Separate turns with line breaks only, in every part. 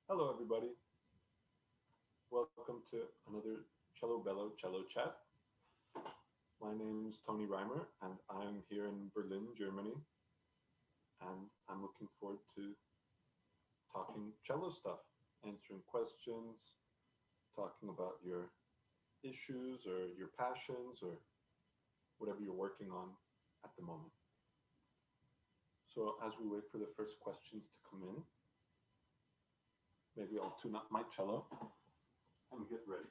Hello, everybody. Welcome to another Cello Bello Cello Chat. My name is Tony Rymer, and I'm here in Berlin, Germany. And I'm looking forward to talking cello stuff, answering questions, talking about your issues or your passions or whatever you're working on at the moment. So as we wait for the first questions to come in, maybe I'll tune up my cello and get ready.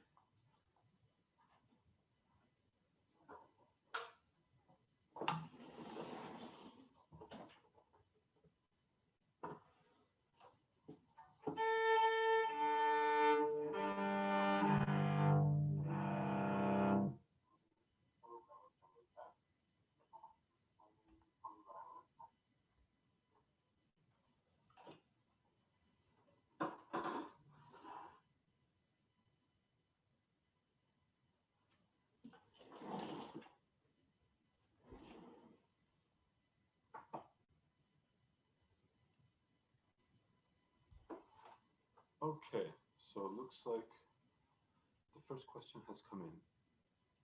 Okay, so it looks like the first question has come in.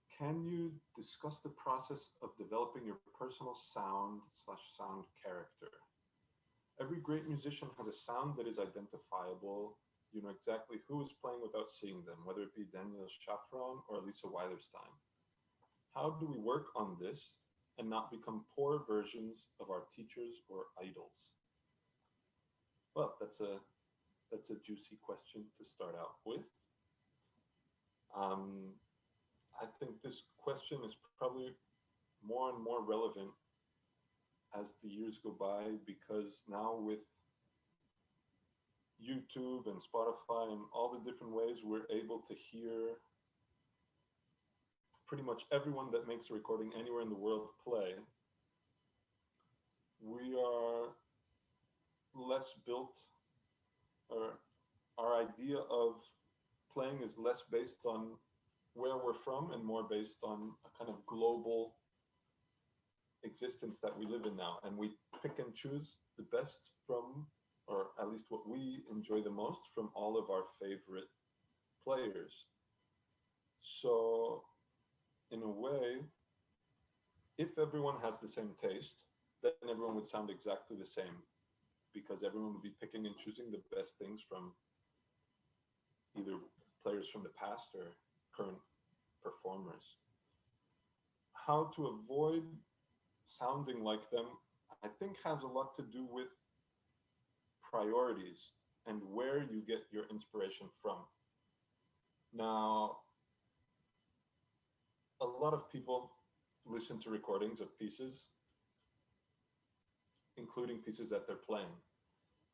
Can you discuss the process of developing your personal sound/sound character? Every great musician has a sound that is identifiable. You know exactly who is playing without seeing them, whether it be Daniel Schafran or Lisa Weilerstein. How do we work on this and not become poor versions of our teachers or idols? Well, that's a juicy question to start out with. I think this question is probably more and more relevant as the years go by, because now with YouTube and Spotify and all the different ways we're able to hear pretty much everyone that makes a recording anywhere in the world play, we are less built, or our idea of playing is less based on where we're from and more based on a kind of global existence that we live in now. And we pick and choose the best from, or at least what we enjoy the most from all of our favorite players. So in a way, if everyone has the same taste, then everyone would sound exactly the same, because everyone would be picking and choosing the best things from either players from the past or current performers. How to avoid sounding like them, I think, has a lot to do with priorities and where you get your inspiration from. Now, a lot of people listen to recordings of pieces, including pieces that they're playing.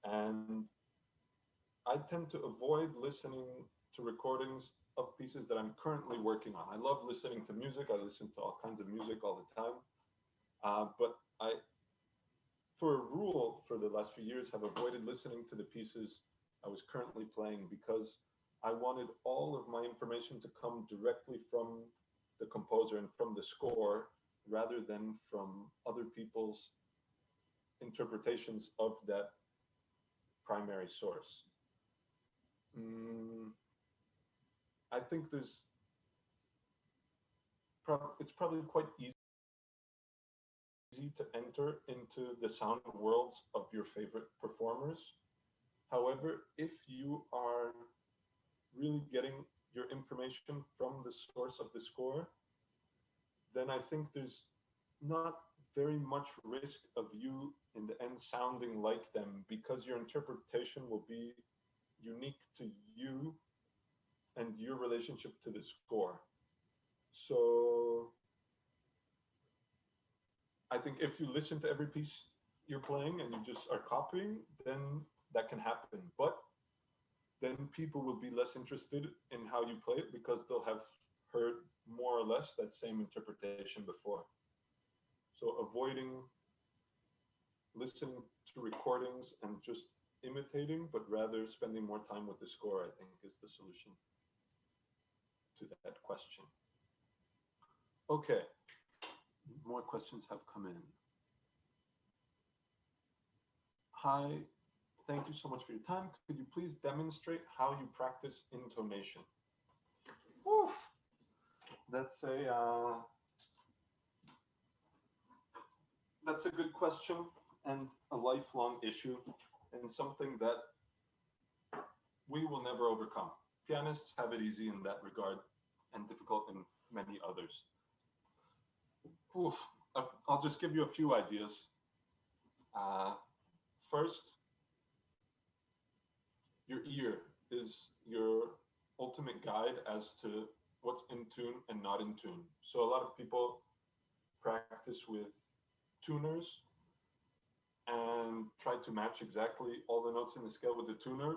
And I tend to avoid listening to recordings of pieces that I'm currently working on. I love listening to music. I listen to all kinds of music all the time. But I, for a rule, for the last few years, have avoided listening to the pieces I was currently playing, because I wanted all of my information to come directly from the composer and from the score, rather than from other people's interpretations of that primary source. I think it's probably quite easy to enter into the sound worlds of your favorite performers. However, if you are really getting your information from the source of the score, then I think there's not very much risk of you in the end sounding like them, because your interpretation will be unique to you and your relationship to the score. So I think if you listen to every piece you're playing and you just are copying, then that can happen. But then people will be less interested in how you play it, because they'll have heard more or less that same interpretation before. So avoiding listening to recordings and just imitating, but rather spending more time with the score, I think, is the solution to that question. Okay, more questions have come in. Hi, thank you so much for your time. Could you please demonstrate how you practice intonation? Oof. That's a good question and a lifelong issue, and something that we will never overcome. Pianists have it easy in that regard and difficult in many others. Oof. I'll just give you a few ideas. First, your ear is your ultimate guide as to what's in tune and not in tune. So a lot of people practice with tuners and try to match exactly all the notes in the scale with the tuner,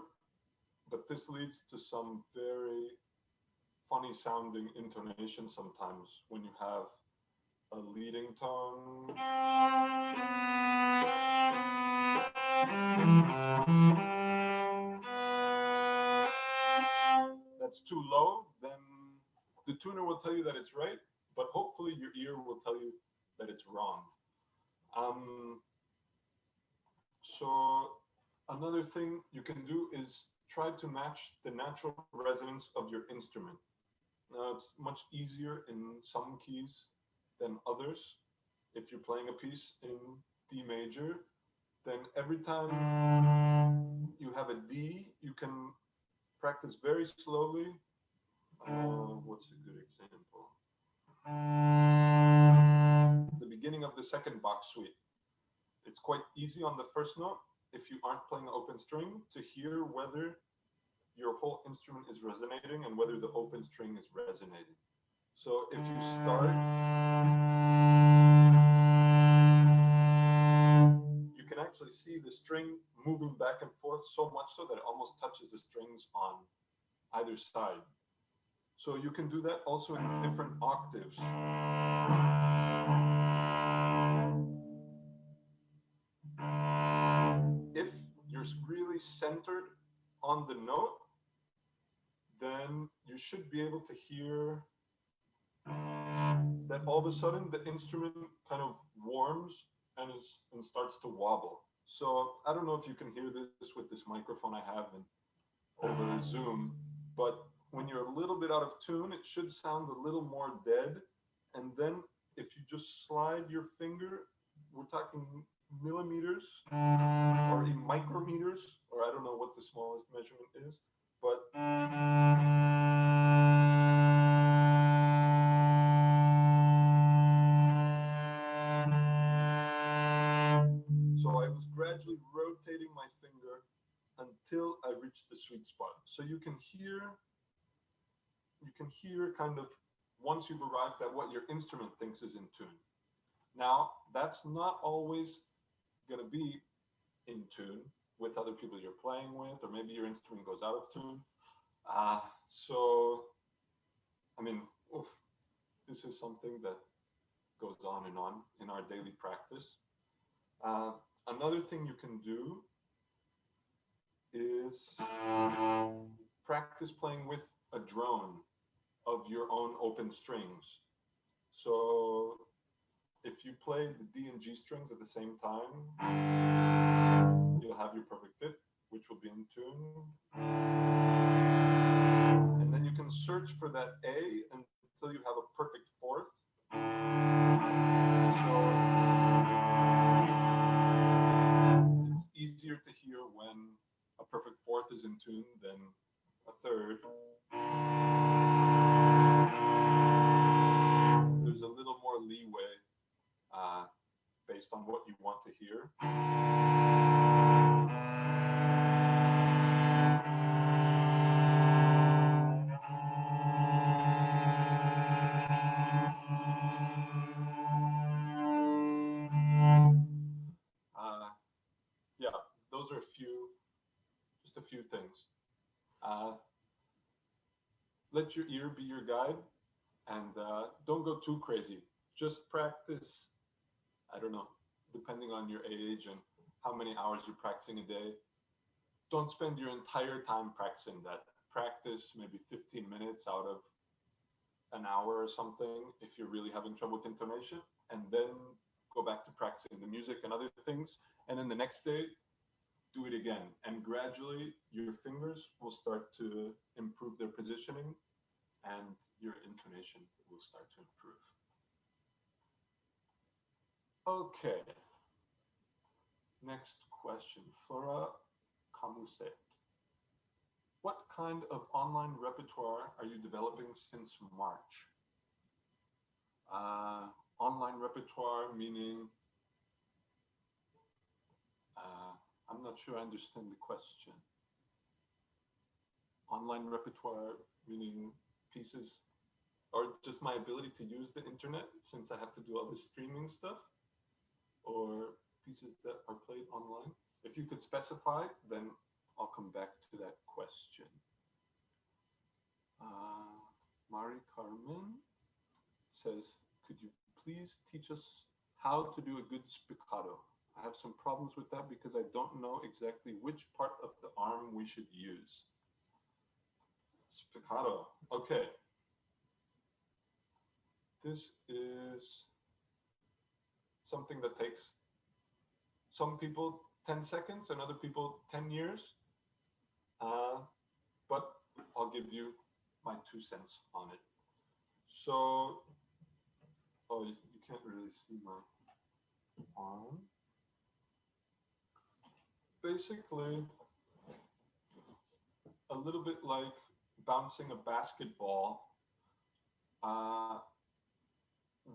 but this leads to some very funny sounding intonation sometimes when you have a leading tone that's too low. Then the tuner will tell you that it's right, but hopefully your ear will tell you that it's wrong. So another thing you can do is try to match the natural resonance of your instrument. Now, it's much easier in some keys than others. If you're playing a piece in D major, then every time you have a D, you can practice very slowly. What's a good example? The beginning of the second Bach suite. It's quite easy on the first note, if you aren't playing open string, to hear whether your whole instrument is resonating and whether the open string is resonating. So if you start, you can actually see the string moving back and forth so much so that it almost touches the strings on either side. So you can do that also in different octaves. If you're really centered on the note, then you should be able to hear that all of a sudden the instrument kind of warms and starts to wobble. So I don't know if you can hear this with this microphone I have and over Zoom, but when you're a little bit out of tune, it should sound a little more dead. And then if you just slide your finger, we're talking millimeters or in micrometers, or I don't know what the smallest measurement is, but so I was gradually rotating my finger until I reached the sweet spot. So you can hear kind of once you've arrived at what your instrument thinks is in tune. Now, that's not always going to be in tune with other people you're playing with, or maybe your instrument goes out of tune. So, I mean, this is something that goes on in our daily practice. Another thing you can do is practice playing with a drone of your own open strings. So if you play the D and G strings at the same time, you'll have your perfect fifth, which will be in tune. And then you can search for that A until you have a perfect fourth. So it's easier to hear when a perfect fourth is in tune than a third. There's a little more leeway based on what you want to hear. Yeah, those are just a few things. Let your ear be your guide, and don't go too crazy. Just practice, I don't know, depending on your age and how many hours you're practicing a day. Don't spend your entire time practicing that. Practice maybe 15 minutes out of an hour or something if you're really having trouble with intonation, and then go back to practicing the music and other things. And then the next day, do it again. And gradually your fingers will start to improve their positioning and your intonation will start to improve. Okay. Next question. Flora Kamuset. What kind of online repertoire are you developing since March? Online repertoire meaning, I'm not sure I understand the question. Online repertoire meaning pieces, or just my ability to use the internet since I have to do all this streaming stuff, or pieces that are played online? If you could specify, then I'll come back to that question. Mari Carmen says, could you please teach us how to do a good spiccato? I have some problems with that because I don't know exactly which part of the arm we should use. Spiccato, okay. This is something that takes some people 10 seconds and other people 10 years. But I'll give you my 2 cents on it. So, oh, you can't really see my arm. Basically, a little bit like bouncing a basketball.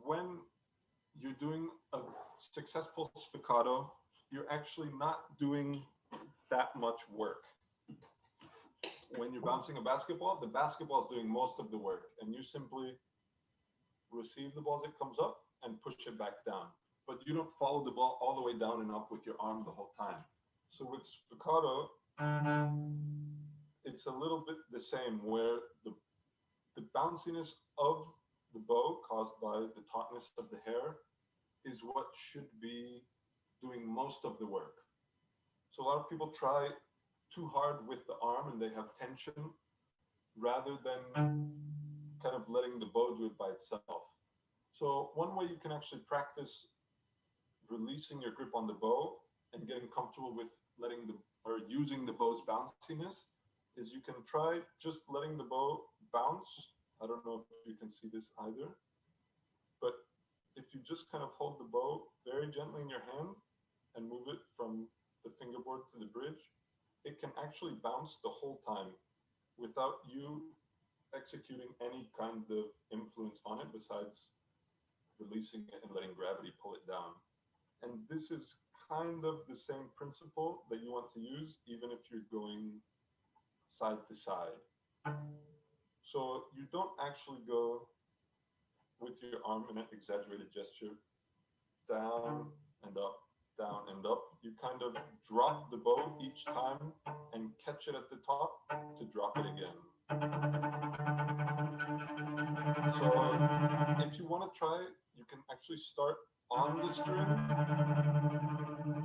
When you're doing a successful spiccato, you're actually not doing that much work. When you're bouncing a basketball, the basketball is doing most of the work, and you simply receive the ball as it comes up and push it back down. But you don't follow the ball all the way down and up with your arm the whole time. So with spiccato, it's a little bit the same, where the bounciness of the bow caused by the tautness of the hair is what should be doing most of the work. So a lot of people try too hard with the arm and they have tension rather than kind of letting the bow do it by itself. So one way you can actually practice releasing your grip on the bow and getting comfortable with using the bow's bounciness is you can try just letting the bow bounce. I don't know if you can see this either, but if you just kind of hold the bow very gently in your hand and move it from the fingerboard to the bridge, it can actually bounce the whole time without you executing any kind of influence on it besides releasing it and letting gravity pull it down. And this is kind of the same principle that you want to use even if you're going side to side. So you don't actually go with your arm in an exaggerated gesture down and up, down and up. You kind of drop the bow each time and catch it at the top to drop it again. So if you want to try, you can actually start on the string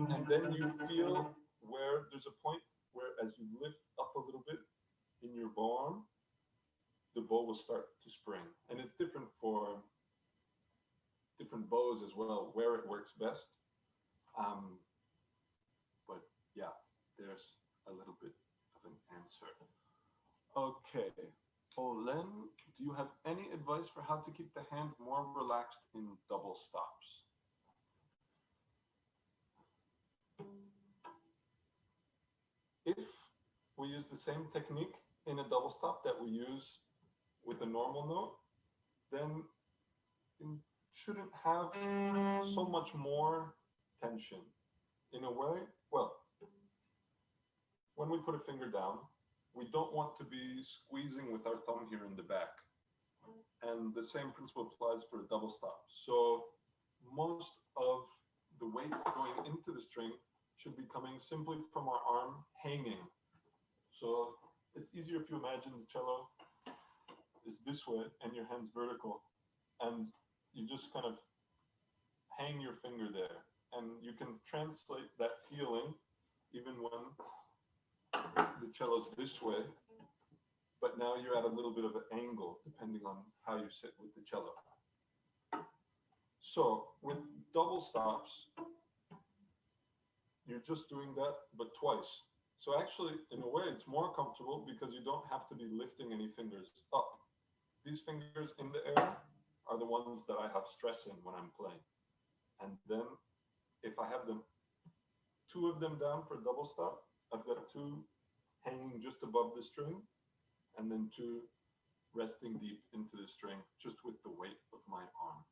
and then you feel where there's a point where as you lift up a little bit in your bow arm, the bow will start to spring. And it's different for different bows as well, where it works best. But yeah, there's a little bit of an answer. Okay, Olen, do you have any advice for how to keep the hand more relaxed in double stops? If we use the same technique in a double stop that we use with a normal note, then it shouldn't have so much more tension. In a way, well, when we put a finger down, we don't want to be squeezing with our thumb here in the back. And the same principle applies for a double stop. So most of the weight going into the string should be coming simply from our arm hanging. So it's easier if you imagine the cello is this way and your hand's vertical, and you just kind of hang your finger there. And you can translate that feeling even when the cello's this way, but now you're at a little bit of an angle depending on how you sit with the cello. So with double stops, you're just doing that, but twice. So actually, in a way, it's more comfortable because you don't have to be lifting any fingers up. These fingers in the air are the ones that I have stress in when I'm playing. And then if I have them, two of them down for double stop, I've got two hanging just above the string, and then two resting deep into the string, just with the weight of my arm.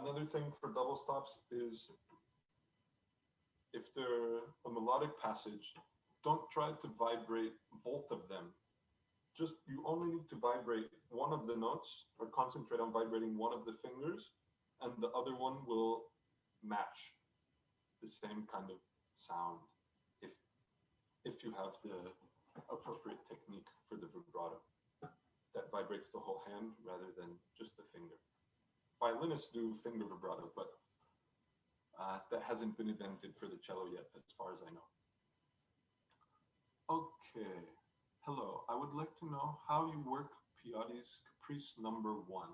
Another thing for double stops is if they're a melodic passage, don't try to vibrate both of them. Just, you only need to vibrate one of the notes or concentrate on vibrating one of the fingers, and the other one will match the same kind of sound if you have the appropriate technique for the vibrato that vibrates the whole hand rather than just the finger. Violinists do finger vibrato, but that hasn't been invented for the cello yet, as far as I know. Okay, hello. I would like to know how you work Piatti's Caprice number 1.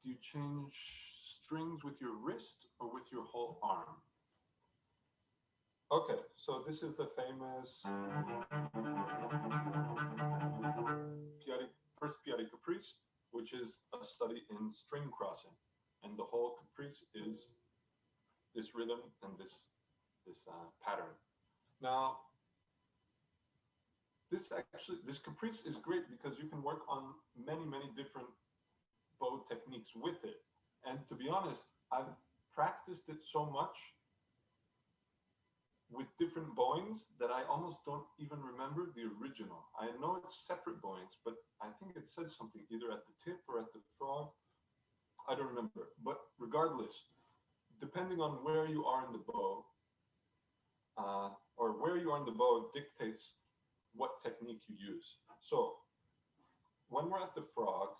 Do you change strings with your wrist or with your whole arm? Okay, so this is the famous first Piatti Caprice, which is a study in string crossing. And the whole Caprice is this rhythm and this pattern. Now, this Caprice is great because you can work on many, many different bow techniques with it. And to be honest, I've practiced it so much with different bowings that I almost don't even remember the original. I know it's separate bowings, but I think it says something either at the tip or at the frog. I don't remember. But regardless, depending on where you are in the bow, or where you are in the bow dictates what technique you use. So when we're at the frog,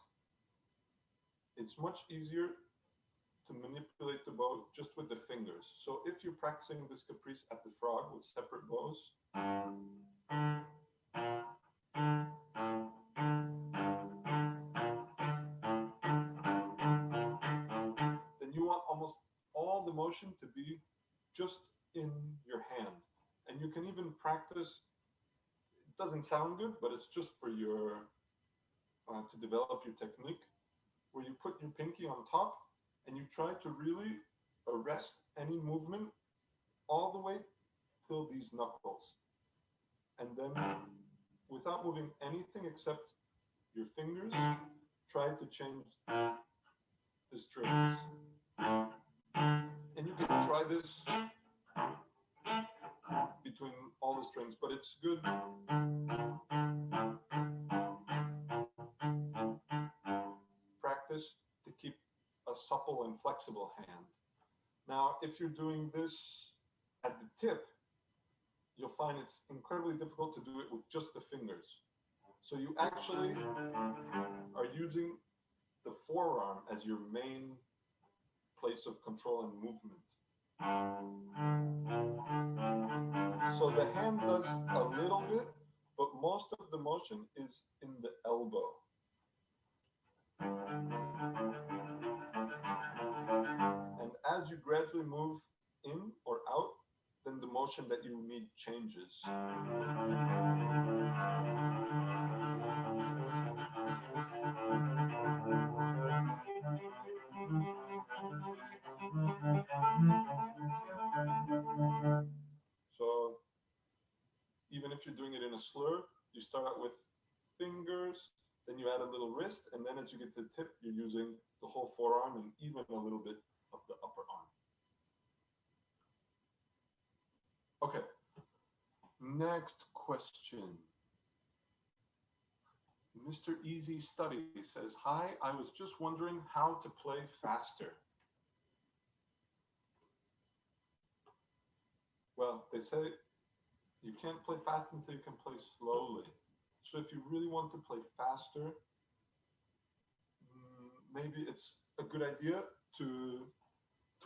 it's much easier to manipulate the bow just with the fingers. So if you're practicing this Caprice at the frog with separate bows, then you want almost all the motion to be just in your hand. And you can even practice, it doesn't sound good, but it's just for your, to develop your technique, where you put your pinky on top and you try to really arrest any movement all the way till these knuckles. And then, without moving anything except your fingers, try to change the strings. And you can try this between all the strings, but it's good practice to keep a supple and flexible hand. Now, if you're doing this at the tip, you'll find it's incredibly difficult to do it with just the fingers. So you actually are using the forearm as your main place of control and movement. So the hand does a little bit, but most of the motion is in the elbow. And as you gradually move in or out, then the motion that you need changes. So even if you're doing it in a slur, you start out with fingers, then you add a little wrist, and then as you get to the tip, you're using the whole forearm and even a little bit of the upper arm. Okay, next question. Mr. Easy Study says, hi, I was just wondering how to play faster. Well, they say you can't play fast until you can play slowly. So if you really want to play faster, maybe it's a good idea to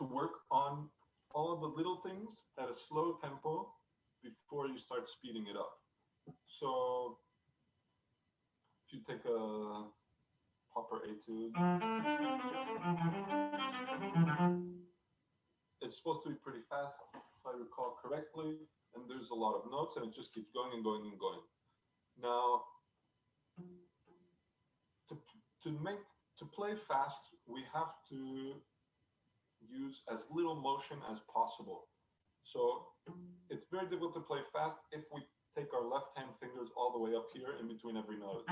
work on all the little things at a slow tempo before you start speeding it up. So if you take a Popper etude, it's supposed to be pretty fast, if I recall correctly, and there's a lot of notes, and it just keeps going and going and going. Now, to play fast, we have to use as little motion as possible. So it's very difficult to play fast if we take our left hand fingers all the way up here in between every note.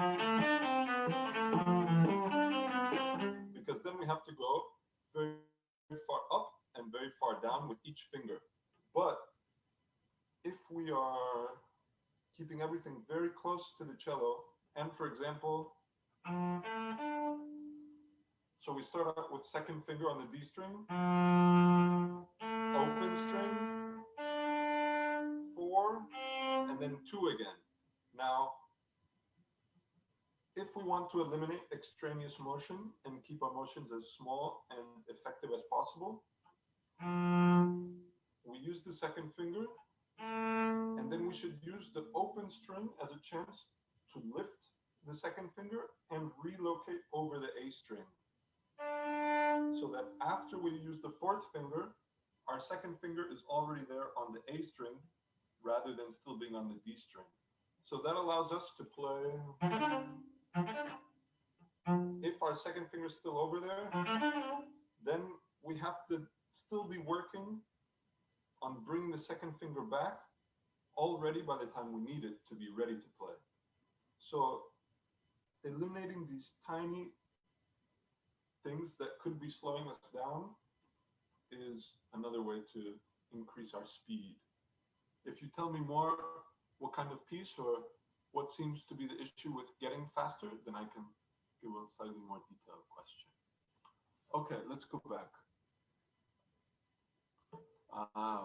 Because then we have to go very, very far up and very far down with each finger. But if we are keeping everything very close to the cello, and for example, so we start out with second finger on the D string, open string, 4, and then 2 again. Now, if we want to eliminate extraneous motion and keep our motions as small and effective as possible, we use the second finger, and then we should use the open string as a chance to lift the second finger and relocate over the A string. So that after we use the fourth finger, our second finger is already there on the A string rather than still being on the D string. So that allows us to play. If our second finger is still over there, then we have to still be working on bringing the second finger back already by the time we need it to be ready to play. So eliminating these tiny things that could be slowing us down is another way to increase our speed. If you tell me more what kind of piece or what seems to be the issue with getting faster, then I can give a slightly more detailed question. Okay, let's go back.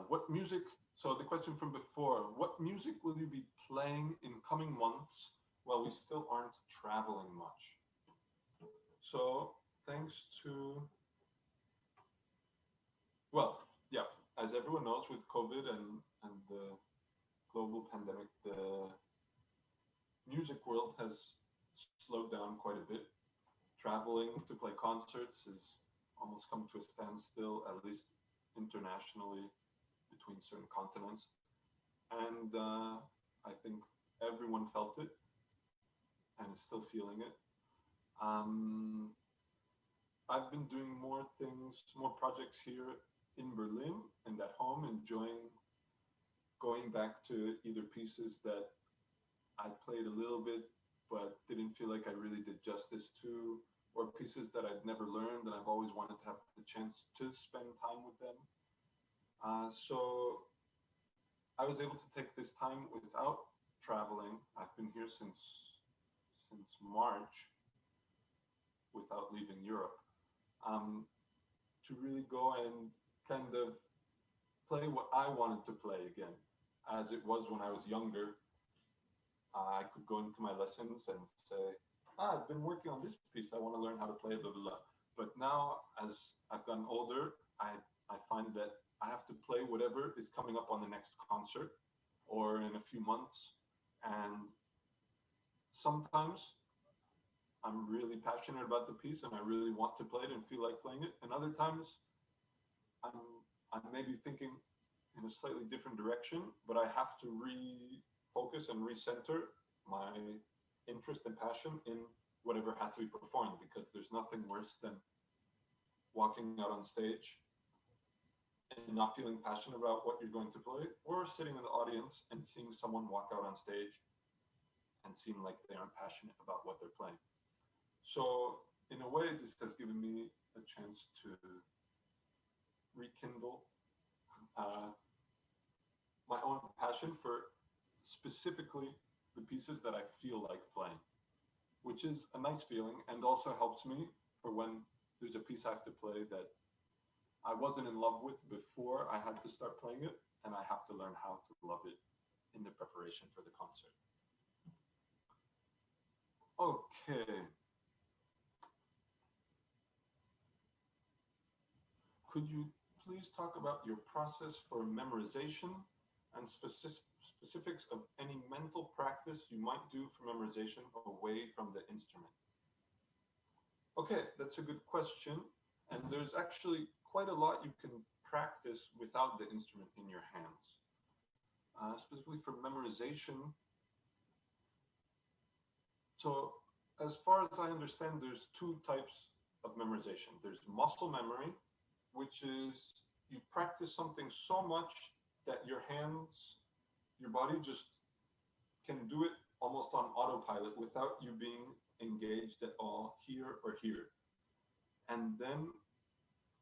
What music, so the question from before, what music will you be playing in coming months while we still aren't traveling much? So thanks to, well, yeah, as everyone knows, with COVID and the global pandemic, the music world has slowed down quite a bit. Traveling to play concerts has almost come to a standstill, at least internationally, between certain continents. And I think everyone felt it and is still feeling it. I've been doing more things, more projects here in Berlin and at home, enjoying going back to either pieces that I played a little bit but didn't feel like I really did justice to, or pieces that I'd never learned and I've always wanted to have the chance to spend time with them. So I was able to take this time without traveling. I've been here since March without leaving Europe, to really go and kind of play what I wanted to play again, as it was when I was younger. I could go into my lessons and say, I've been working on this piece, I want to learn how to play it, blah, blah, blah. But now, as I've gotten older, I find that I have to play whatever is coming up on the next concert or in a few months. And sometimes I'm really passionate about the piece and I really want to play it and feel like playing it. And other times I'm maybe thinking in a slightly different direction, but I have to refocus and recenter my interest and passion in whatever has to be performed, because there's nothing worse than walking out on stage and not feeling passionate about what you're going to play, or sitting in the audience and seeing someone walk out on stage and seem like they aren't passionate about what they're playing. So in a way, this has given me a chance to rekindle my own passion for specifically the pieces that I feel like playing, which is a nice feeling and also helps me for when there's a piece I have to play that I wasn't in love with before I had to start playing it, and I have to learn how to love it in the preparation for the concert. Okay. Could you please talk about your process for memorization and specifics of any mental practice you might do for memorization away from the instrument? Okay, that's a good question. And there's actually quite a lot you can practice without the instrument in your hands. Specifically for memorization. So as far as I understand, there's two types of memorization. There's muscle memory, which is you practice something so much that your hands, your body just can do it almost on autopilot without you being engaged at all here or here. And then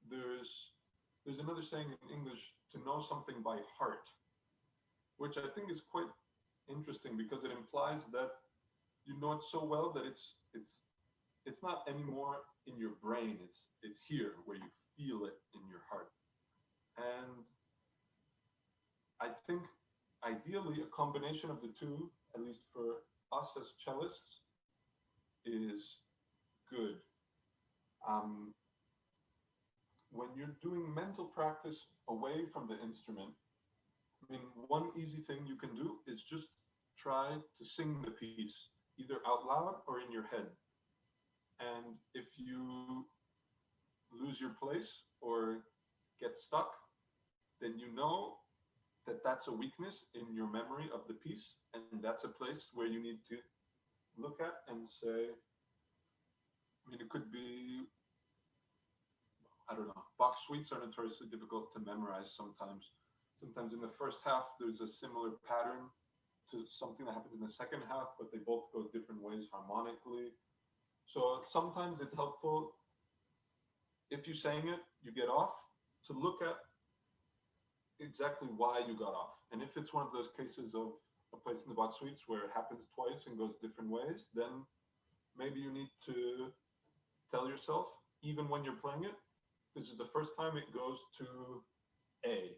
there's another saying in English, to know something by heart, which I think is quite interesting because it implies that you know it so well that it's not anymore in your brain, it's here where you feel it in your heart. And I think ideally a combination of the two, at least for us as cellists, is good. When you're doing mental practice away from the instrument, I mean, one easy thing you can do is just try to sing the piece, either out loud or in your head. And if you lose your place or get stuck, then you know that that's a weakness in your memory of the piece, and that's a place where you need to look at and say, I mean, it could be, I don't know, Bach suites are notoriously difficult to memorize sometimes. Sometimes in the first half, there's a similar pattern to something that happens in the second half, but they both go different ways harmonically. So sometimes it's helpful, if you sang it, you get off, to look at exactly why you got off. And if it's one of those cases of a place in the Bach suites where it happens twice and goes different ways, then maybe you need to tell yourself, even when you're playing it, this is the first time it goes to A,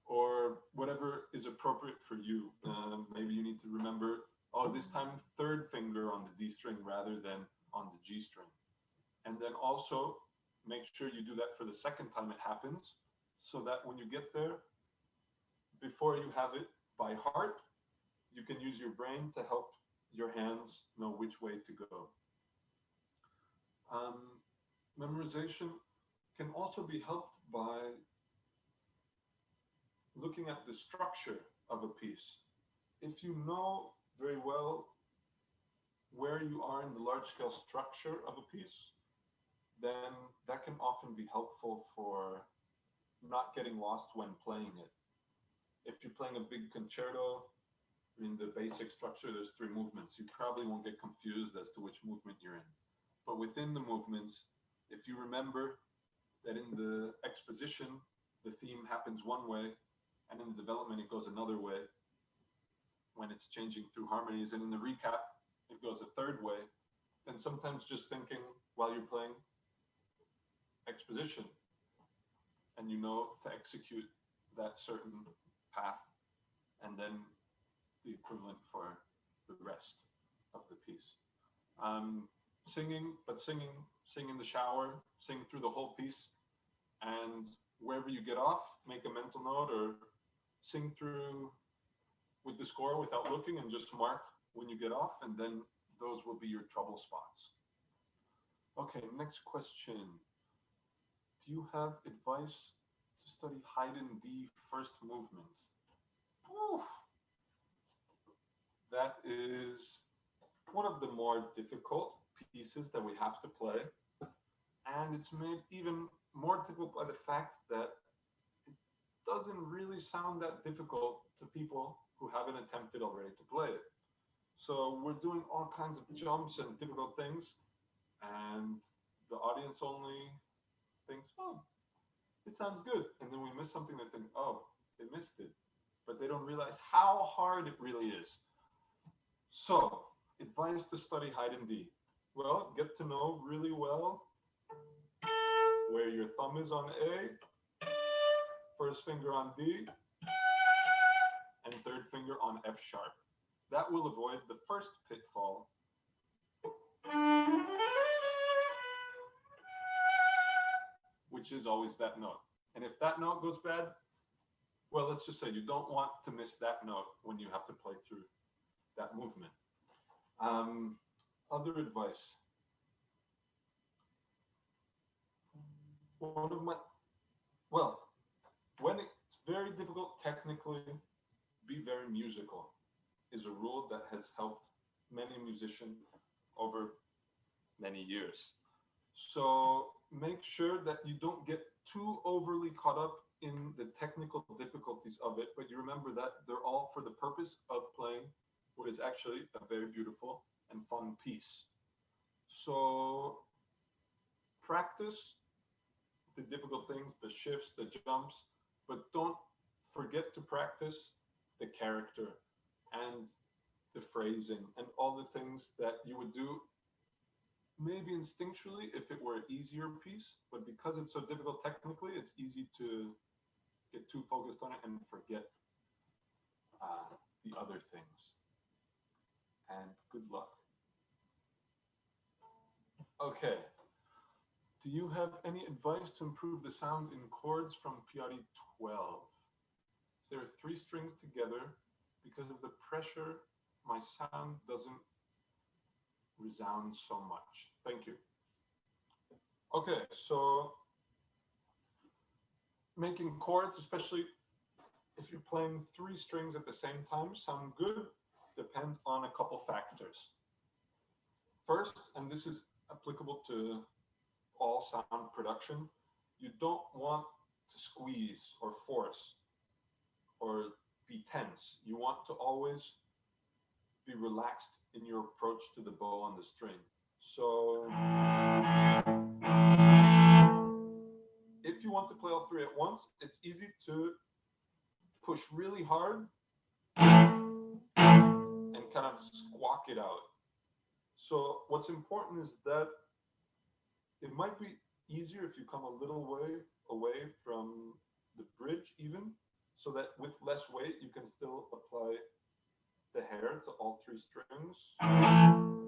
or whatever is appropriate for you. Maybe you need to remember, oh, this time third finger on the D string rather than on the G string. And then also make sure you do that for the second time it happens, so that when you get there, before you have it by heart, you can use your brain to help your hands know which way to go. Memorization can also be helped by looking at the structure of a piece. If you know very well where you are in the large-scale structure of a piece, then that can often be helpful for not getting lost when playing it. If you're playing a big concerto, in the basic structure, there's 3 movements. You probably won't get confused as to which movement you're in. But within the movements, if you remember that in the exposition, the theme happens one way, and in the development, it goes another way when it's changing through harmonies, and in the recap, it goes a third way, then sometimes just thinking while you're playing exposition, and you know to execute that certain path, and then the equivalent for the rest of the piece. Singing, but sing in the shower, sing through the whole piece, and wherever you get off, make a mental note or sing through with the score without looking and just mark when you get off, and then those will be your trouble spots. Okay, next question. Do you have advice to study Haydn D first movement? Oof. That is one of the more difficult pieces that we have to play. And it's made even more difficult by the fact that it doesn't really sound that difficult to people who haven't attempted already to play it. So we're doing all kinds of jumps and difficult things, and the audience only thinks, oh, it sounds good. And then we miss something, they think, oh, they missed it. But they don't realize how hard it really is. So, advice to study Haydn D. Well, get to know really well where your thumb is on A, first finger on D, and third finger on F sharp. That will avoid the first pitfall, which is always that note. And if that note goes bad, well, let's just say you don't want to miss that note when you have to play through that movement. Other advice. one of my, well, when it's very difficult technically, be very musical is a rule that has helped many musicians over many years. So make sure that you don't get too overly caught up in the technical difficulties of it, but you remember that they're all for the purpose of playing what is actually a very beautiful and fun piece. So practice the difficult things, the shifts, the jumps, but don't forget to practice the character and the phrasing and all the things that you would do maybe instinctually if it were an easier piece, but because it's so difficult technically, it's easy to get too focused on it and forget the other things. And good luck. Okay. Do you have any advice to improve the sound in chords from PRD 12? There are 3 strings together. Because of the pressure, my sound doesn't resound so much. Thank you. Okay, so making chords, especially if you're playing 3 strings at the same time, sound good, depend on a couple factors. First, and this is applicable to all sound production, you don't want to squeeze or force or be tense. You want to always be relaxed in your approach to the bow on the string. So if you want to play all 3 at once, it's easy to push really hard and kind of squawk it out. So what's important is that it might be easier if you come a little way away from the bridge even, so that with less weight, you can still apply the hair to all 3 strings. And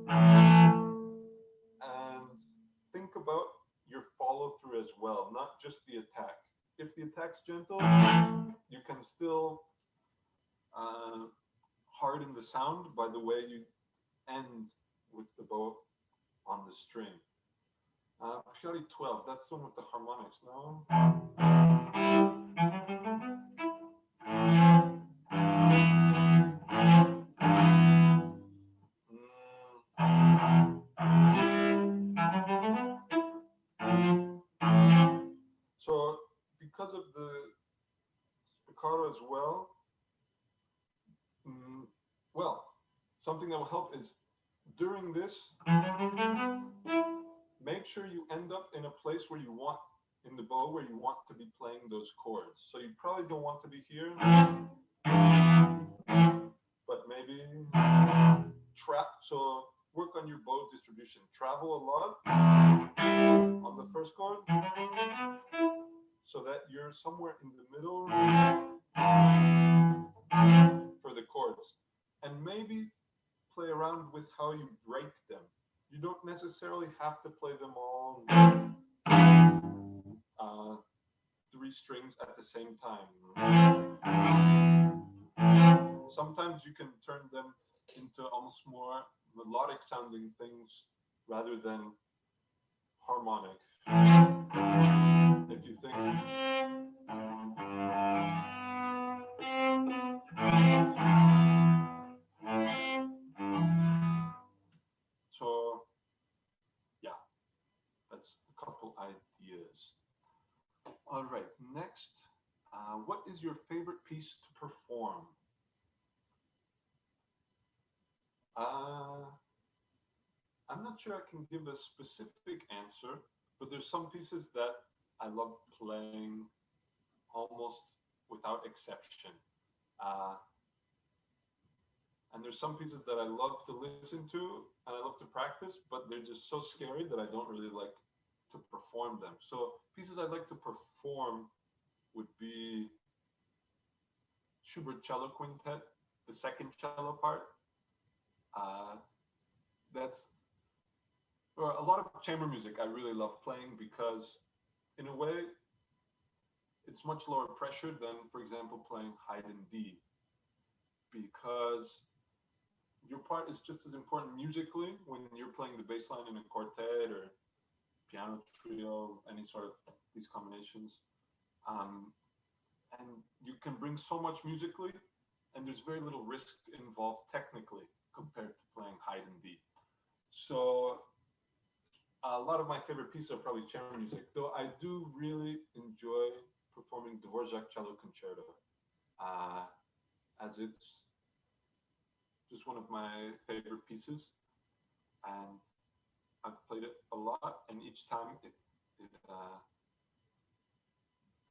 think about your follow through as well, not just the attack. If the attack's gentle, you can still harden the sound by the way you end with the bow on the string. PRD 12, that's the one with the harmonics, no? So because of the spiccato as well, well, something that will help is during this, make sure you end up in a place where you want, in the bow, where you want to be playing those chords. So you probably don't want to be here, but maybe so work on your bow distribution. Travel a lot on the first chord so that you're somewhere in the middle for the chords. And maybe play around with how you break them. You don't necessarily have to play them all 3 strings at the same time. Sometimes you can turn them into almost more melodic sounding things rather than harmonic. If you think so, yeah, that's a couple ideas. All right, next, what is your favorite piece to perform? I'm not sure I can give a specific answer, but there's some pieces that I love playing almost without exception. And there's some pieces that I love to listen to and I love to practice, but they're just so scary that I don't really like to perform them. So pieces I'd like to perform would be Schubert Cello Quintet, the second cello part. Or a lot of chamber music I really love playing because in a way it's much lower pressure than, for example, playing Haydn D, because your part is just as important musically when you're playing the bass line in a quartet or piano trio, any sort of these combinations. And you can bring so much musically, and there's very little risk involved technically compared to playing hide and deep. So a lot of my favorite pieces are probably chamber music, though I do really enjoy performing Dvorak Cello Concerto, as it's just one of my favorite pieces, and I've played it a lot, and each time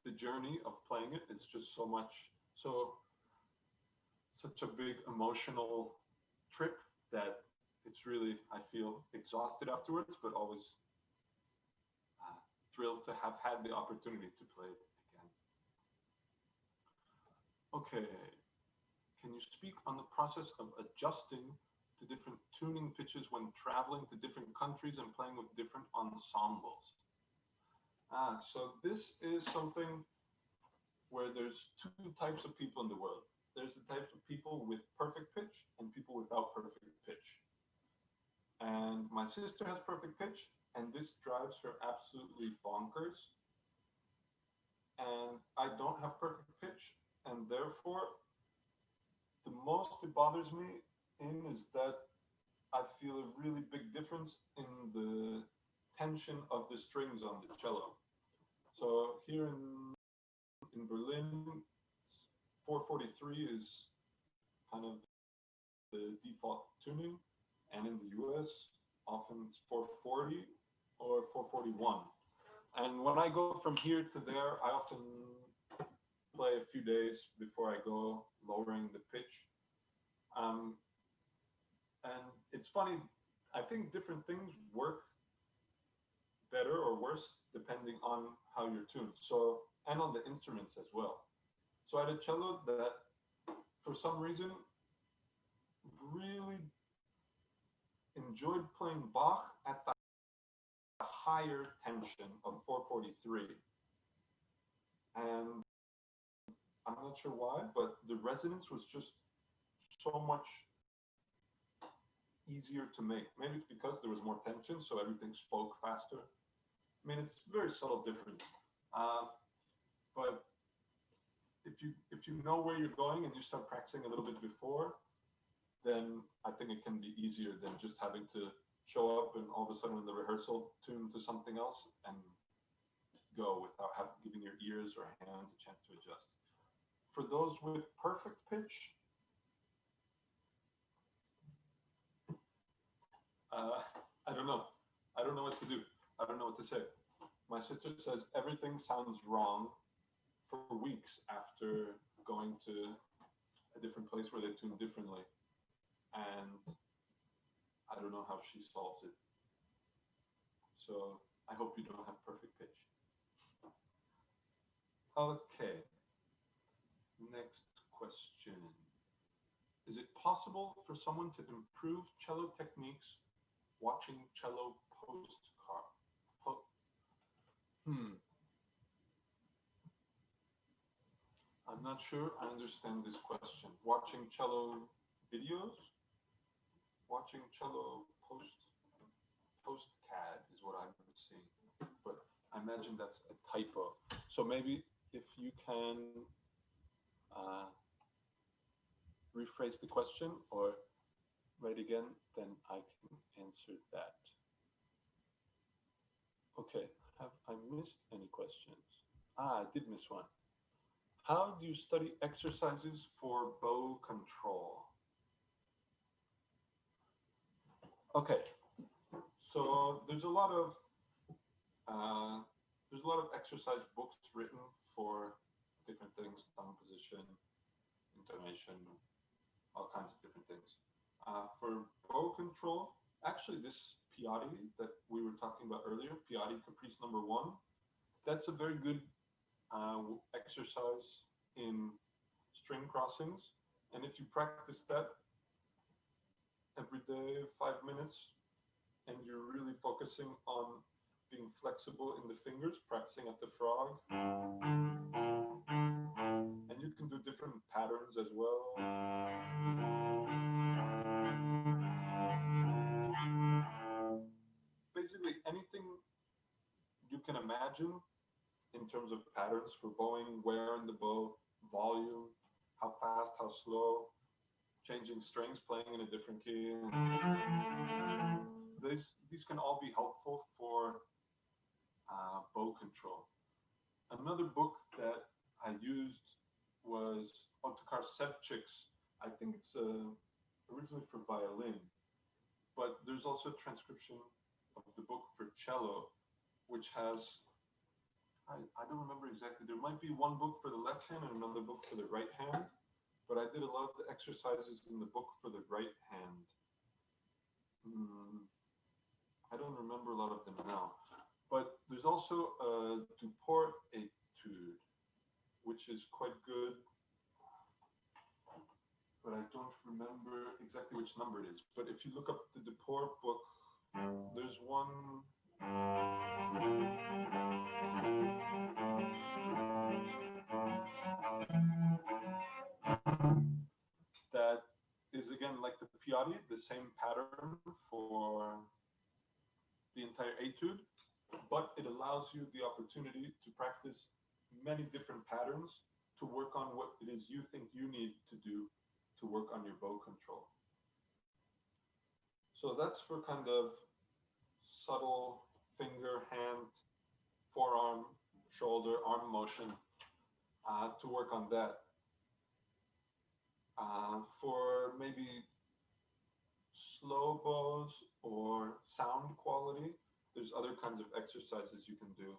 the journey of playing it is just such a big emotional trip that it's really, I feel exhausted afterwards, but always thrilled to have had the opportunity to play it again. Okay, can you speak on the process of adjusting to different tuning pitches when traveling to different countries and playing with different ensembles? So this is something where there's two types of people in the world. There's the type of people with perfect pitch and people without perfect pitch. And my sister has perfect pitch, and this drives her absolutely bonkers. And I don't have perfect pitch, and therefore, the most it bothers me is that I feel a really big difference in the tension of the strings on the cello. So here in Berlin, 443 is kind of the default tuning, and in the US, often it's 440 or 441. And when I go from here to there, I often play a few days before I go lowering the pitch. And it's funny, I think different things work better or worse depending on how you're tuned. So, and on the instruments as well. So I had a cello that, for some reason, really enjoyed playing Bach at the higher tension of 443. And I'm not sure why, but the resonance was just so much easier to make. Maybe it's because there was more tension, so everything spoke faster. I mean, it's a very subtle difference. But if you know where you're going and you start practicing a little bit before, then I think it can be easier than just having to show up and all of a sudden in the rehearsal tune to something else and go without giving your ears or hands a chance to adjust. For those with perfect pitch, I don't know. I don't know what to do. I don't know what to say. My sister says everything sounds wrong for weeks after going to a different place where they tune differently. And I don't know how she solves it. So I hope you don't have perfect pitch. Okay. Next question. Is it possible for someone to improve cello techniques watching cello postcard? I'm not sure I understand this question. Watching cello videos? Watching cello postcard is what I'm seeing, but I imagine that's a typo. So maybe if you can rephrase the question or write again, then I can answer that. Okay, have I missed any questions? I did miss one. How do you study exercises for bow control? Okay, so there's a lot of exercise books written for different things, thumb position, intonation, all kinds of different things. For bow control, actually this Piatti that we were talking about earlier, Piatti Caprice number 1, that's a very good exercise in string crossings. And if you practice that every day, 5 minutes, and you're really focusing on being flexible in the fingers, practicing at the frog. And you can do different patterns as well. Basically anything can imagine in terms of patterns for bowing, wear in the bow, volume, how fast, how slow, changing strings, playing in a different key. These can all be helpful for bow control. Another book that I used was Otakar Sevcik's. I think it's originally for violin, but there's also a transcription of the book for cello, which has, I don't remember exactly, there might be one book for the left hand and another book for the right hand, but I did a lot of the exercises in the book for the right hand. I don't remember a lot of them now, but there's also a Duport etude, which is quite good, but I don't remember exactly which number it is. But if you look up the Duport book, there's one that is again like the Piatti, the same pattern for the entire etude, but it allows you the opportunity to practice many different patterns to work on what it is you think you need to do to work on your bow control. So that's for kind of subtle finger, hand, forearm, shoulder, arm motion to work on that. For maybe slow bows or sound quality, there's other kinds of exercises you can do.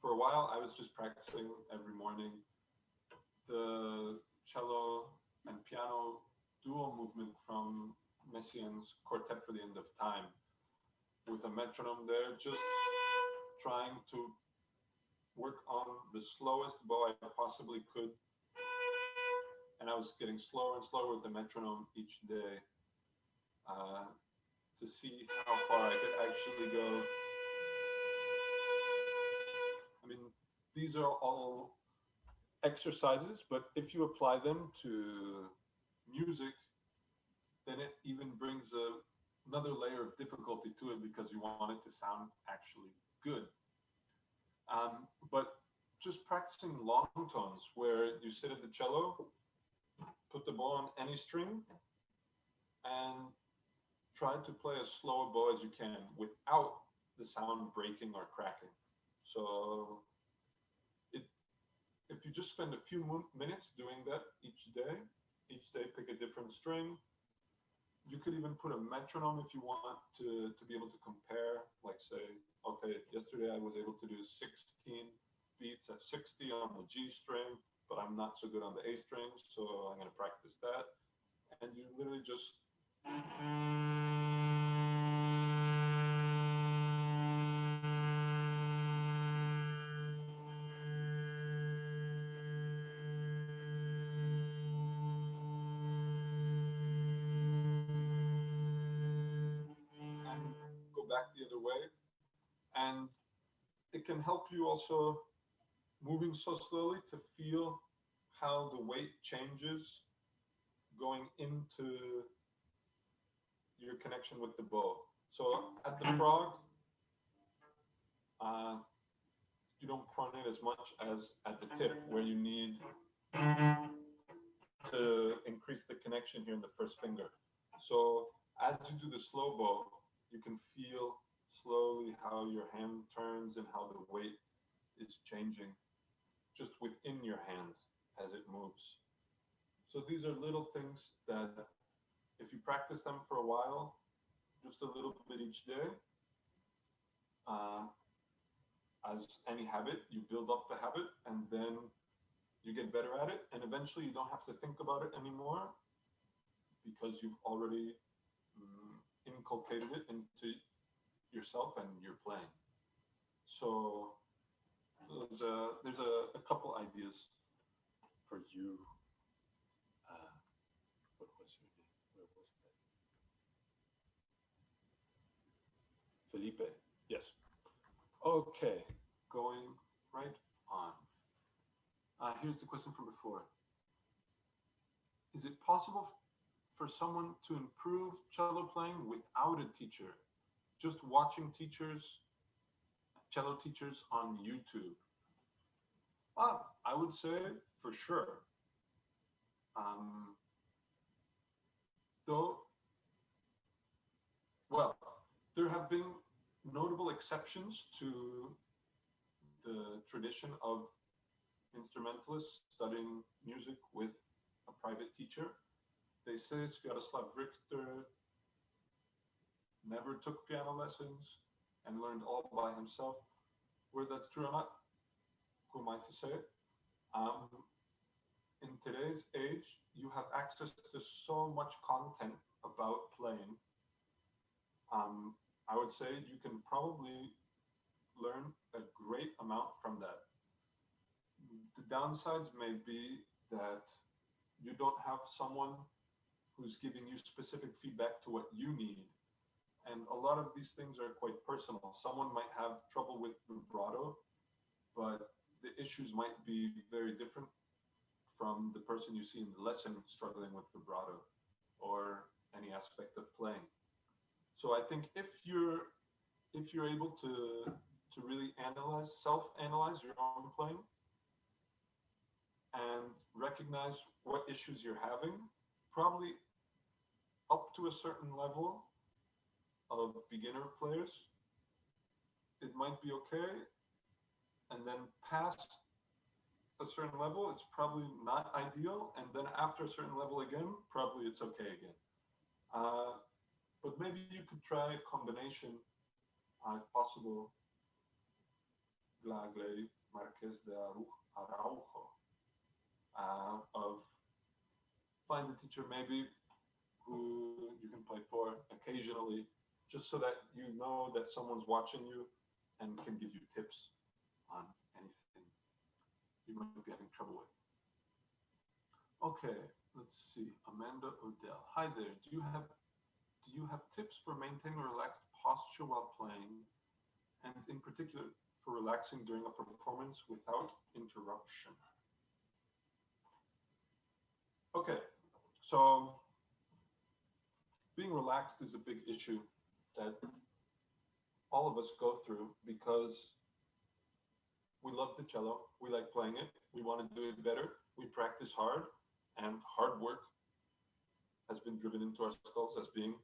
For a while, I was just practicing every morning the cello and piano duo movement from Messiaen's Quartet for the End of Time with a metronome there, just trying to work on the slowest bow I possibly could. And I was getting slower and slower with the metronome each day to see how far I could actually go. I mean, these are all exercises, but if you apply them to music, then it even brings another layer of difficulty to it because you want it to sound actually good. But just practicing long tones where you sit at the cello, put the bow on any string, and try to play as slow a bow as you can without the sound breaking or cracking. So if you just spend a few minutes doing that each day pick a different string. You could even put a metronome if you want to be able to compare, like say, okay, yesterday I was able to do 16 beats at 60 on the G string, but I'm not so good on the A string, so I'm going to practice that. And you literally just back the other way, and it can help you also moving so slowly to feel how the weight changes going into your connection with the bow. So at the frog, you don't pronate as much as at the tip, where you need to increase the connection here in the first finger. So as you do the slow bow, you can feel slowly how your hand turns and how the weight is changing just within your hand as it moves. So these are little things that if you practice them for a while, just a little bit each day, as any habit, you build up the habit and then you get better at it. And eventually you don't have to think about it anymore because you've already inculcated it into yourself and your playing. So there's a couple ideas for you. What was your name? Where was that? Felipe. Yes. Okay, going right on. Here's the question from before. Is it possible for someone to improve cello playing without a teacher? Just watching teachers cello teachers on YouTube? I would say for sure. Though, well, there have been notable exceptions to the tradition of instrumentalists studying music with a private teacher. They say Sviatoslav Richter never took piano lessons and learned all by himself. Whether that's true or not, who am I to say? In today's age, you have access to so much content about playing. I would say you can probably learn a great amount from that. The downsides may be that you don't have someone who's giving you specific feedback to what you need. And a lot of these things are quite personal. Someone might have trouble with vibrato, but the issues might be very different from the person you see in the lesson struggling with vibrato or any aspect of playing. So I think if you're able to really self-analyze your own playing and recognize what issues you're having, probably up to a certain level of beginner players, it might be okay. And then past a certain level, it's probably not ideal. And then after a certain level again, probably it's okay again. But maybe you could try a combination, if possible, Glagley, Marquez de Araujo, of find a teacher maybe who you can play for occasionally, just so that you know that someone's watching you and can give you tips on anything you might be having trouble with. Okay, let's see. Amanda Odell. Hi there. Do you have tips for maintaining a relaxed posture while playing, and in particular for relaxing during a performance without interruption? Okay, so being relaxed is a big issue that all of us go through because we love the cello, we like playing it, we want to do it better, we practice hard, and hard work has been driven into our skulls as being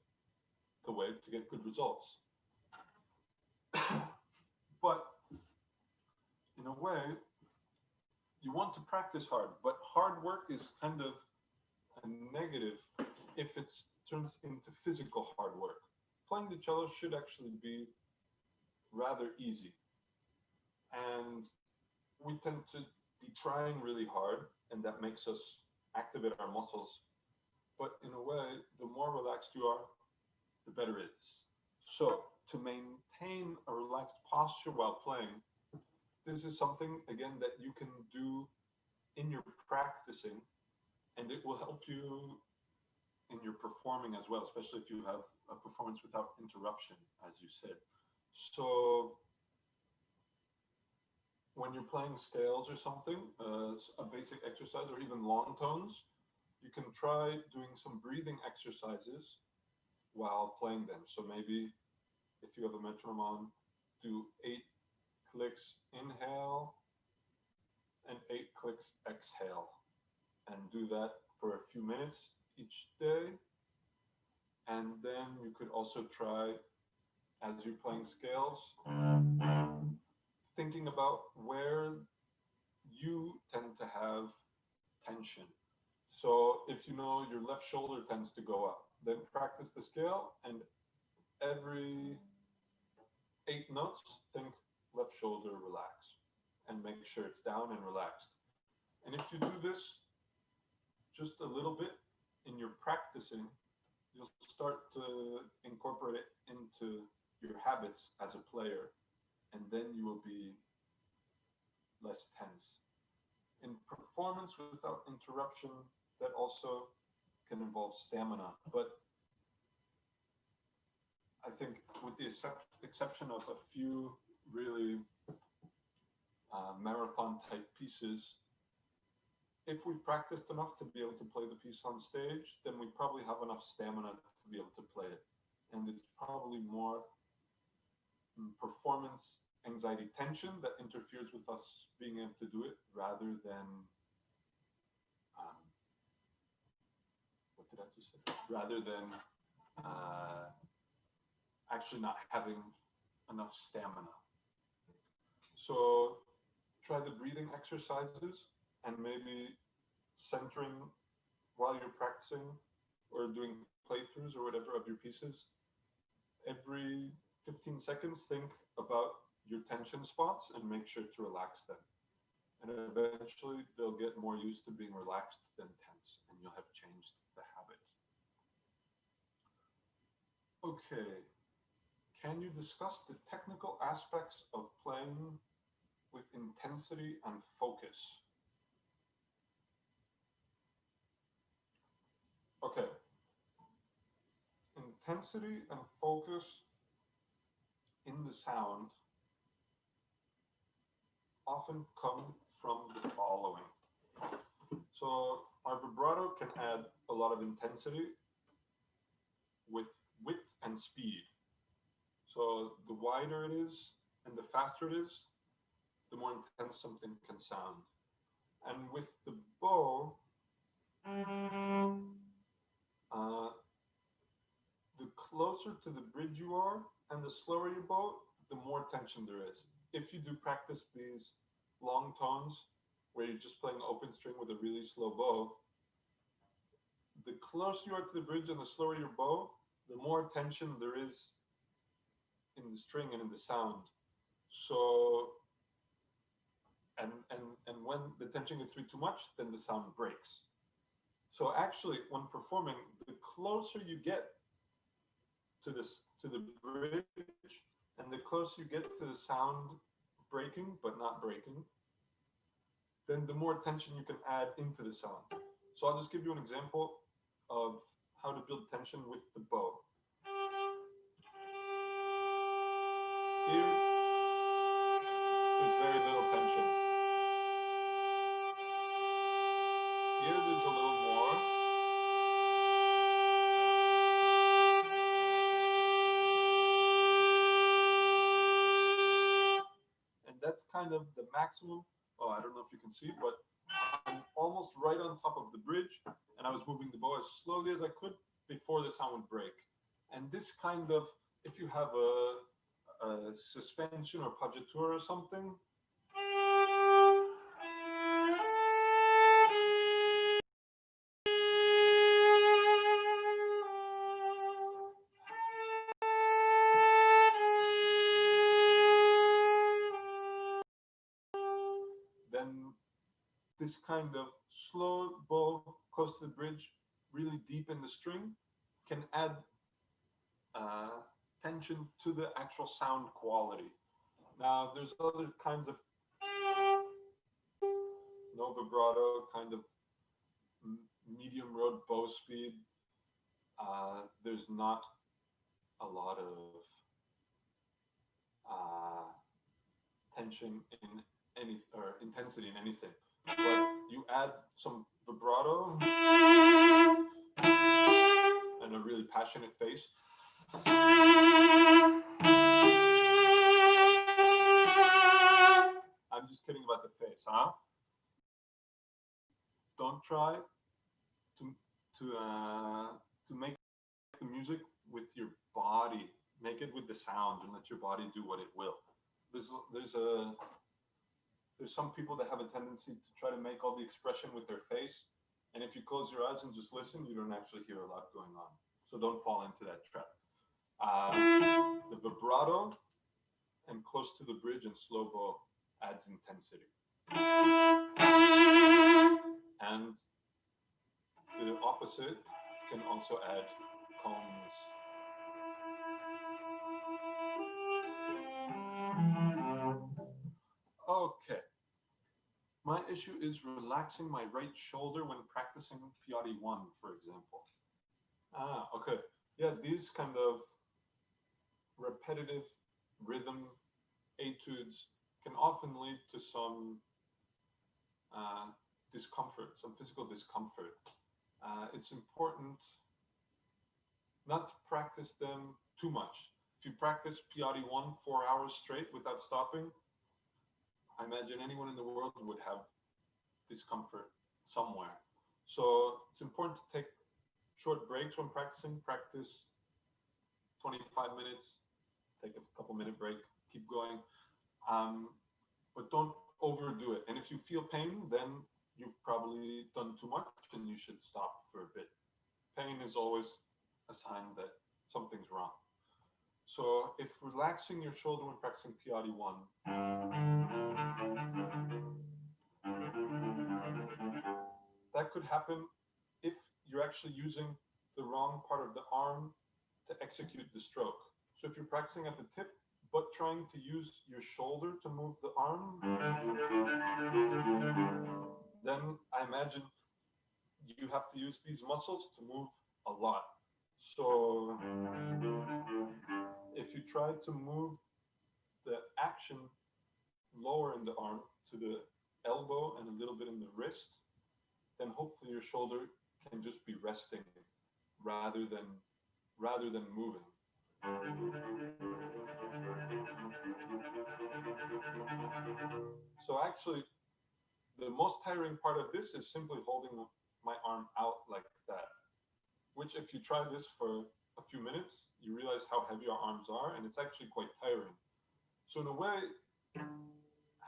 the way to get good results. But in a way, you want to practice hard, but hard work is kind of a negative if it turns into physical hard work. Playing the cello should actually be rather easy. And we tend to be trying really hard, and that makes us activate our muscles. But in a way, the more relaxed you are, the better it is. So to maintain a relaxed posture while playing, this is something, again, that you can do in your practicing, and it will help you in your performing as well, especially if you have a performance without interruption, as you said. So when you're playing scales or something, a basic exercise, or even long tones, you can try doing some breathing exercises while playing them. So maybe if you have a metronome on, do 8 clicks inhale and 8 clicks exhale, and do that for a few minutes each day. And then you could also try, as you're playing scales, thinking about where you tend to have tension. So if you know your left shoulder tends to go up, then practice the scale, and every 8 notes, think left shoulder relax, and make sure it's down and relaxed. And if you do this just a little bit in your practicing, you'll start to incorporate it into your habits as a player, and then you will be less tense. In performance without interruption, that also can involve stamina, but I think with the exception of a few really marathon type pieces, if we've practiced enough to be able to play the piece on stage, then we probably have enough stamina to be able to play it. And it's probably more performance anxiety tension that interferes with us being able to do it, rather than what did I just say? Rather than actually not having enough stamina. So try the breathing exercises and maybe centering while you're practicing or doing playthroughs or whatever of your pieces. Every 15 seconds, think about your tension spots and make sure to relax them. And eventually they'll get more used to being relaxed than tense, and you'll have changed the habit. Okay, can you discuss the technical aspects of playing with intensity and focus? Okay, intensity and focus in the sound often come from the following. So our vibrato can add a lot of intensity with width and speed. So the wider it is and the faster it is, the more intense something can sound. And with the bow, the closer to the bridge you are and the slower you bow, the more tension there is. If you do practice these long tones where you're just playing open string with a really slow bow, the closer you are to the bridge and the slower your bow, the more tension there is in the string and in the sound. So, and when the tension gets to be too much, then the sound breaks. So actually, when performing, the closer you get to the bridge, and the closer you get to the sound breaking but not breaking, then the more tension you can add into the sound. So I'll just give you an example of how to build tension with the bow. Here, there's very little tension. Here, there's a little more. And that's kind of the maximum. Oh, I don't know if you can see, but I'm almost right on top of the bridge, and I was moving the bow as slowly as I could before the sound would break. And this kind of, if you have a suspension or paggiatura or something, then this kind of slow bow close to the bridge, really deep in the string, can add tension to the actual sound quality. Now, there's other kinds of no vibrato, kind of medium road bow speed. There's not a lot of tension in any, or intensity in anything. But you add some vibrato and a really passionate face. I'm just kidding about the face, huh? Don't try to make the music with your body. Make it with the sound and let your body do what it will. There's some people that have a tendency to try to make all the expression with their face, and if you close your eyes and just listen, you don't actually hear a lot going on. So don't fall into that trap. The vibrato and close to the bridge and slow bow adds intensity. And the opposite can also add calmness. Okay. My issue is relaxing my right shoulder when practicing Piatti 1, for example. Okay. Yeah, these kind of repetitive rhythm etudes can often lead to some discomfort, some physical discomfort. It's important not to practice them too much. If you practice Piatti 1 4 hours straight without stopping, I imagine anyone in the world would have discomfort somewhere. So it's important to take short breaks when practicing. Practice 25 minutes, take a couple minute break, keep going. But don't overdo it. And if you feel pain, then you've probably done too much and you should stop for a bit. Pain is always a sign that something's wrong. So if relaxing your shoulder when practicing Piatti 1, that could happen if you're actually using the wrong part of the arm to execute the stroke. So if you're practicing at the tip, but trying to use your shoulder to move the arm, then I imagine you have to use these muscles to move a lot. So if you try to move the action lower in the arm to the elbow and a little bit in the wrist, then hopefully your shoulder can just be resting rather than moving. So actually, the most tiring part of this is simply holding my arm out like that, which if you try this for a few minutes, you realize how heavy our arms are, and it's actually quite tiring. So in a way,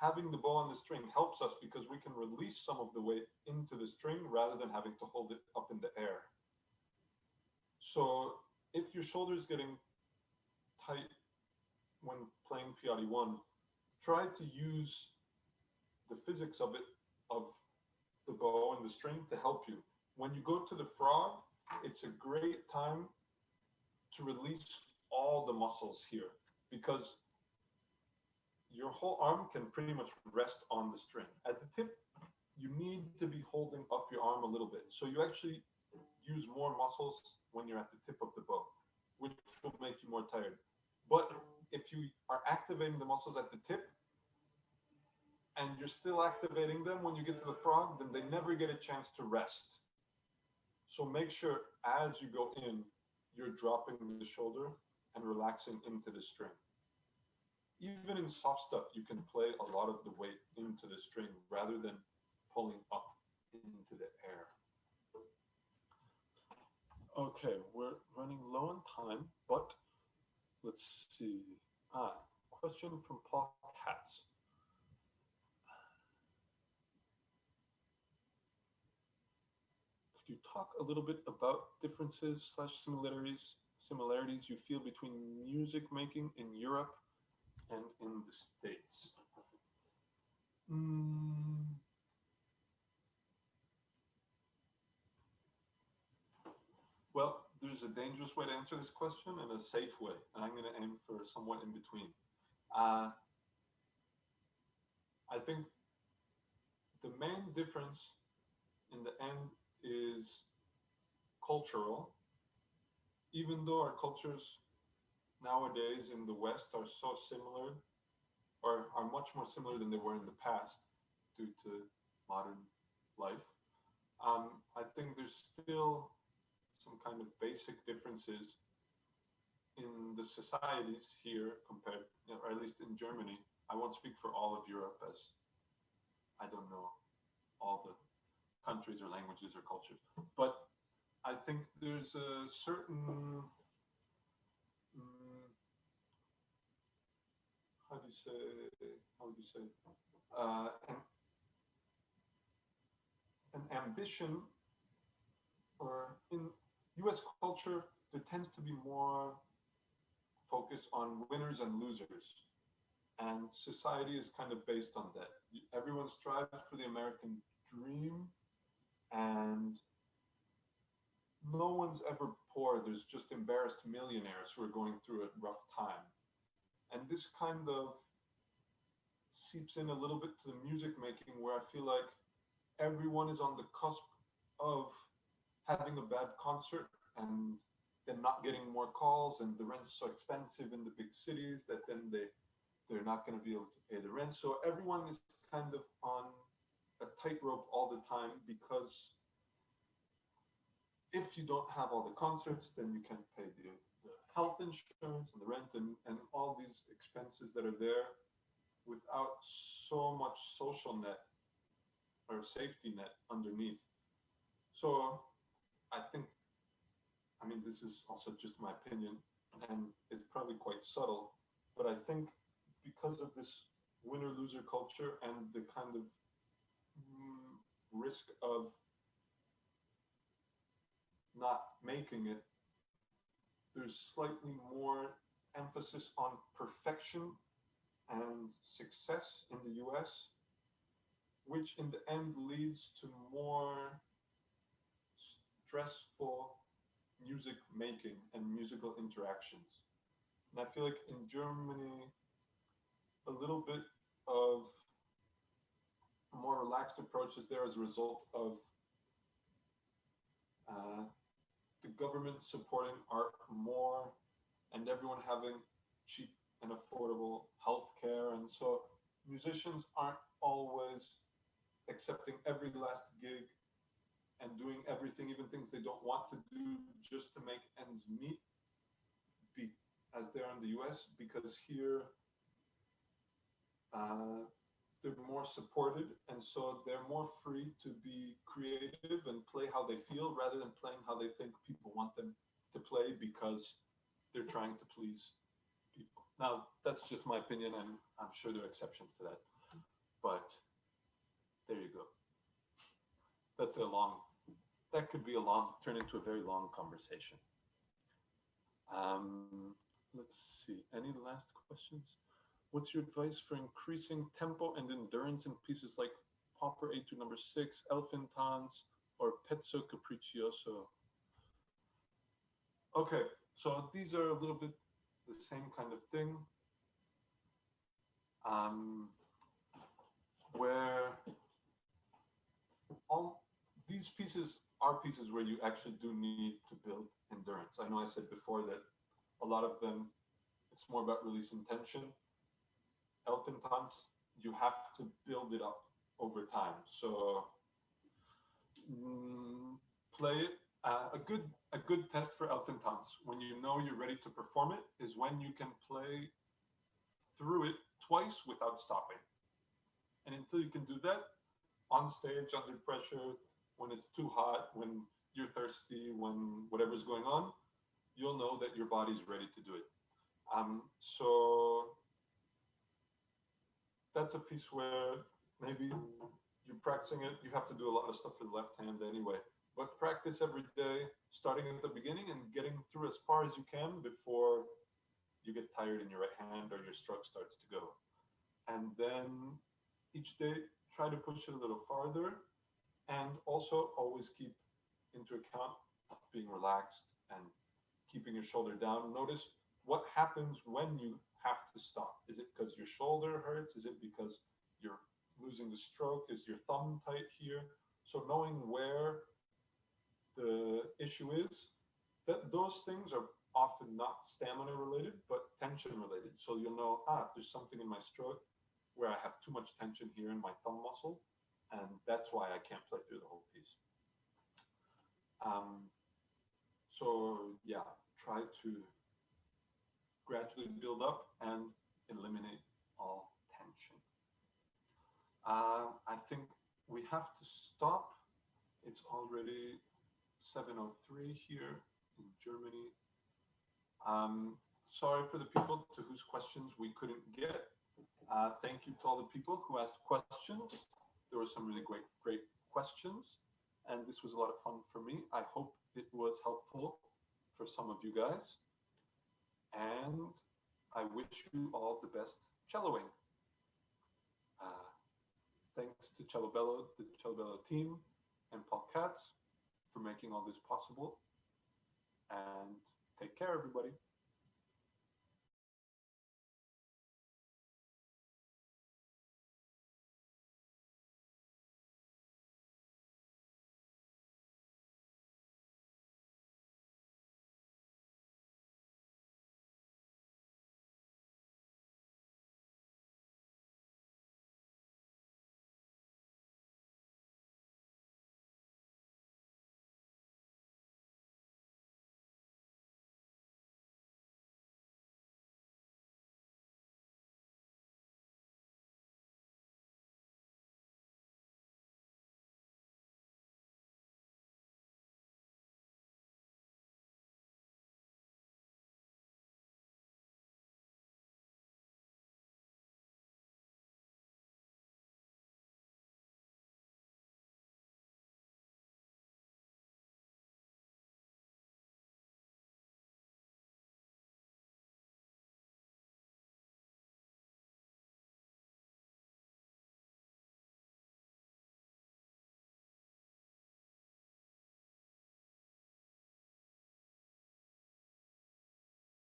having the bow on the string helps us because we can release some of the weight into the string rather than having to hold it up in the air. So if your shoulder is getting tight when playing Piatti 1, try to use the physics of it, of the bow and the string to help you. When you go to the frog, it's a great time to release all the muscles here because your whole arm can pretty much rest on the string. At the tip, you need to be holding up your arm a little bit. So you actually use more muscles when you're at the tip of the bow, which will make you more tired. But if you are activating the muscles at the tip and you're still activating them when you get to the frog, then they never get a chance to rest. So make sure as you go in, you're dropping the shoulder and relaxing into the string. Even in soft stuff, you can play a lot of the weight into the string rather than pulling up into the air. Okay, we're running low on time, but let's see. Question from Paul Katz. Could you talk a little bit about differences / similarities you feel between music making in Europe and in the States? Well, there's a dangerous way to answer this question and a safe way, and I'm going to aim for somewhat in between. I think the main difference in the end is cultural, even though our cultures nowadays in the West are so similar, or are much more similar than they were in the past due to modern life. I think there's still some kind of basic differences in the societies here compared, or at least in Germany. I won't speak for all of Europe as I don't know all the countries or languages or cultures, but I think there's a certain how do you say an ambition, or in US culture there tends to be more focus on winners and losers, and society is kind of based on that. Everyone strives for the American dream, and no one's ever poor. There's just embarrassed millionaires who are going through a rough time. And this kind of seeps in a little bit to the music making, where I feel like everyone is on the cusp of having a bad concert and then not getting more calls, and the rent's so expensive in the big cities that then they're not going to be able to pay the rent. So everyone is kind of on a tightrope all the time, because if you don't have all the concerts, then you can't pay the health insurance and the rent and all these expenses that are there without so much social net or safety net underneath. So I think, I mean, this is also just my opinion and it's probably quite subtle, but I think because of this winner-loser culture and the kind of risk of not making it, there's slightly more emphasis on perfection and success in the US, which in the end leads to more stressful music making and musical interactions. And I feel like in Germany, a little bit of a more relaxed approach is there as a result of the government supporting art more and everyone having cheap and affordable healthcare. And so musicians aren't always accepting every last gig and doing everything, even things they don't want to do, just to make ends meet, as they're in the US, because here they're more supported, and so they're more free to be creative and play how they feel rather than playing how they think people want them to play because they're trying to please people. Now, that's just my opinion, and I'm sure there are exceptions to that, but there you go. That's that could be turn into a very long conversation. Let's see, any last questions? What's your advice for increasing tempo and endurance in pieces like Pauper Etude No. 6, Elfintons, or Pezzo Capriccioso? Okay, so these are a little bit the same kind of thing, where all these pieces are pieces where you actually do need to build endurance. I know I said before that a lot of them, it's more about releasing tension. Elfintons, you have to build it up over time. So play it. A good test for Elfintons, when you know you're ready to perform it, is when you can play through it twice without stopping. And until you can do that, on stage, under pressure, when it's too hot, when you're thirsty, when whatever's going on, you'll know that your body's ready to do it. So that's a piece where maybe you're practicing it. You have to do a lot of stuff with the left hand anyway, but practice every day, starting at the beginning and getting through as far as you can before you get tired in your right hand or your stroke starts to go. And then each day, try to push it a little farther, and also always keep into account being relaxed and keeping your shoulder down. Notice what happens when you have to stop. Is it because your shoulder hurts? Is it because you're losing the stroke? Is your thumb tight here? So knowing where the issue is, that those things are often not stamina related, but tension related. So you'll know, there's something in my stroke where I have too much tension here in my thumb muscle, and that's why I can't play through the whole piece. So yeah, try to gradually build up and eliminate all tension. I think we have to stop. It's already 7:03 here in Germany. Sorry for the people to whose questions we couldn't get. Thank you to all the people who asked questions. There were some really great questions, and this was a lot of fun for me. I hope it was helpful for some of you guys, and I wish you all the best celloing. Thanks to Cello Bello, the Cello Bello team, and Paul Katz for making all this possible, and take care, everybody.